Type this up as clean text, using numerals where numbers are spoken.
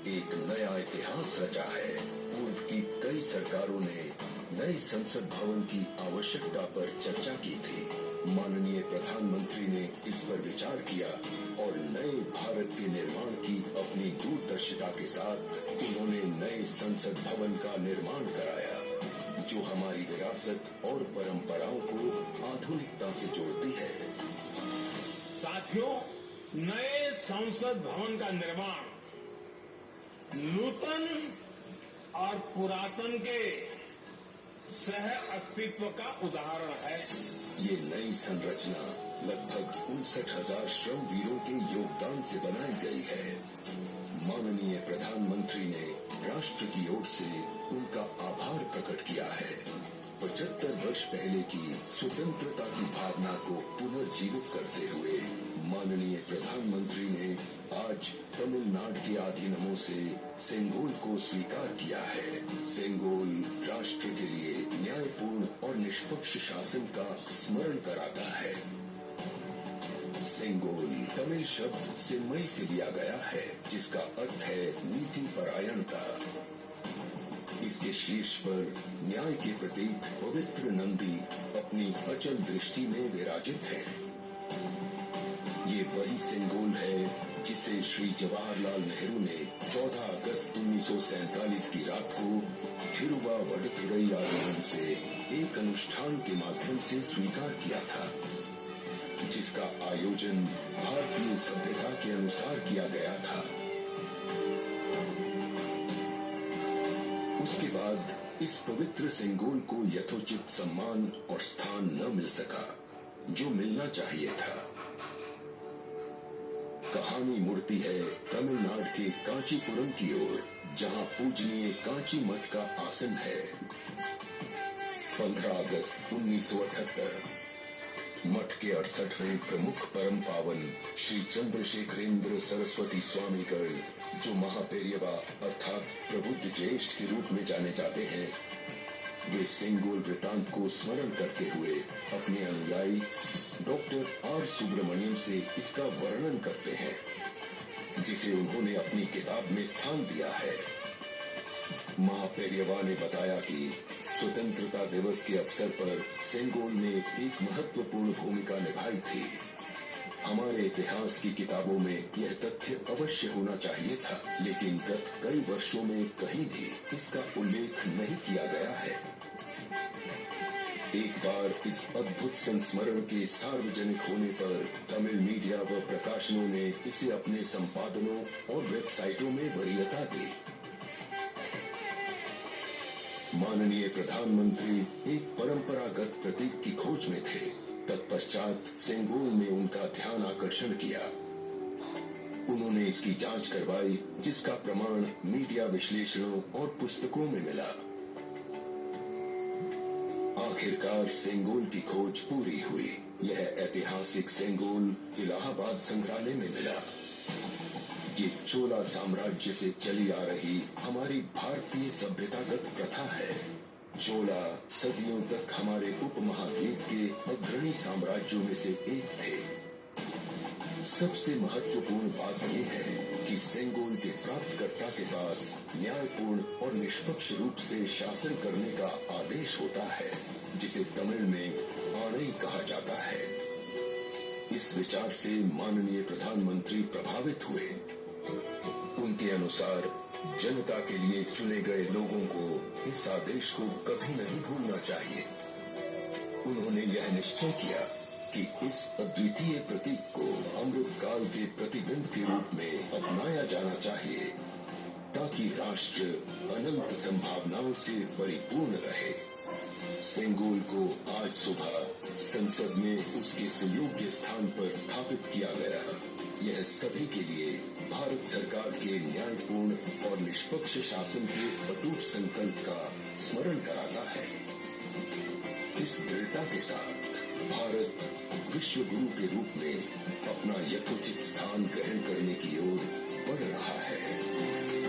एक नया इतिहास रचा है। पूर्व की कई सरकारों ने नए संसद भवन की आवश्यकता पर चर्चा की थी। माननीय प्रधानमंत्री ने इस पर विचार किया और नए भारत के निर्माण की अपनी दूरदर्शिता के साथ उन्होंने नए संसद भवन का निर्माण कराया, जो हमारी विरासत और परंपराओं को आधुनिकता से जोड़ती है। साथियों, नए संसद भवन का निर्माण नूतन और पुरातन के सह अस्तित्व का उदाहरण है। ये नई संरचना लगभग 59,000 श्रम वीरों के योगदान से बनाई गई है। माननीय प्रधानमंत्री ने राष्ट्र की ओर से उनका आभार प्रकट किया है। 75 वर्ष पहले की स्वतंत्रता की भावना को पुनर्जीवित करते हुए माननीय प्रधानमंत्री ने आज तमिलनाडु के अधीनमों से सेंगोल को स्वीकार किया है। सेंगोल राष्ट्र के लिए न्यायपूर्ण और निष्पक्ष शासन का स्मरण कराता है। सेंगोल तमिल शब्द सेम्मई से लिया गया है, जिसका अर्थ है नीति परायणता। इसके शीर्ष पर न्याय के प्रतीक पवित्र नंदी अपनी अचल दृष्टि में विराजित है। ये वही सेंगोल है जिसे श्री जवाहरलाल नेहरू ने 14 अगस्त 1947 की रात को थिरुवावडुथुरई आश्रम से एक अनुष्ठान के माध्यम से स्वीकार किया था, जिसका आयोजन भारतीय सभ्यता के अनुसार किया गया था। उसके बाद इस पवित्र सेंगोल को यथोचित सम्मान और स्थान न मिल सका, जो मिलना चाहिए था। कहानी मुड़ती है तमिलनाडु के कांचीपुरम की ओर, जहां पूजनीय कांची मठ का आसन है। 15 अगस्त 1978 मठ के 68वें प्रमुख परम पावन श्री चंद्रशेखरेंद्र सरस्वती स्वामीगढ़, जो महापेरियवा अर्थात प्रबुद्ध ज्येष्ठ के रूप में जाने जाते हैं, वे सेंगोल वृतांत को स्मरण करते हुए अपने अनुयायी डॉक्टर आर सुब्रमण्यम से इसका वर्णन करते हैं, जिसे उन्होंने अपनी किताब में स्थान दिया है। महापेरियवा ने बताया कि स्वतंत्रता दिवस के अवसर पर सेंगोल ने एक महत्वपूर्ण भूमिका निभाई थी। हमारे इतिहास की किताबों में यह तथ्य अवश्य होना चाहिए था, लेकिन गत कई वर्षों में कहीं भी इसका उल्लेख नहीं किया गया है। एक बार इस अद्भुत संस्मरण के सार्वजनिक होने पर तमिल मीडिया व प्रकाशनों ने इसे अपने संपादनों और वेबसाइटों में वरीयता दी। माननीय प्रधानमंत्री एक परंपरागत प्रतीक की खोज में थे। तत्पश्चात सेंगोल ने उनका ध्यान आकर्षण किया। उन्होंने इसकी जांच करवाई, जिसका प्रमाण मीडिया विश्लेषणों और पुस्तकों में मिला। आखिरकार सेंगोल की खोज पूरी हुई। यह ऐतिहासिक सेंगोल इलाहाबाद संग्रहालय में मिला। ये चोला साम्राज्य से चली आ रही हमारी भारतीय सभ्यतागत प्रथा है। चोला सदियों तक हमारे उपमहाद्वीप के अग्रणी साम्राज्यों में से एक थे। सबसे महत्वपूर्ण बात यह है कि सेंगोल के प्राप्तकर्ता के पास न्यायपूर्ण और निष्पक्ष रूप से शासन करने का आदेश होता है, जिसे तमिल में आणई कहा जाता है। इस विचार से माननीय प्रधानमंत्री प्रभावित हुए। उनके अनुसार जनता के लिए चुने गए लोगों को इस आदेश को कभी नहीं भूलना चाहिए। उन्होंने यह निश्चय किया कि इस अद्वितीय प्रतीक को अमृतकाल के प्रतिबिंब के रूप में अपनाया जाना चाहिए, ताकि राष्ट्र अनंत संभावनाओं से परिपूर्ण रहे। सेंगोल को आज सुबह संसद में उसके सुयोग्य स्थान पर स्थापित किया गया। यह सभी के लिए भारत सरकार के न्यायपूर्ण और निष्पक्ष शासन के अटूट संकल्प का स्मरण कराता है। इस दृढ़ता के साथ भारत विश्व गुरु के रूप में अपना यथोचित स्थान ग्रहण करने की ओर बढ़ रहा है।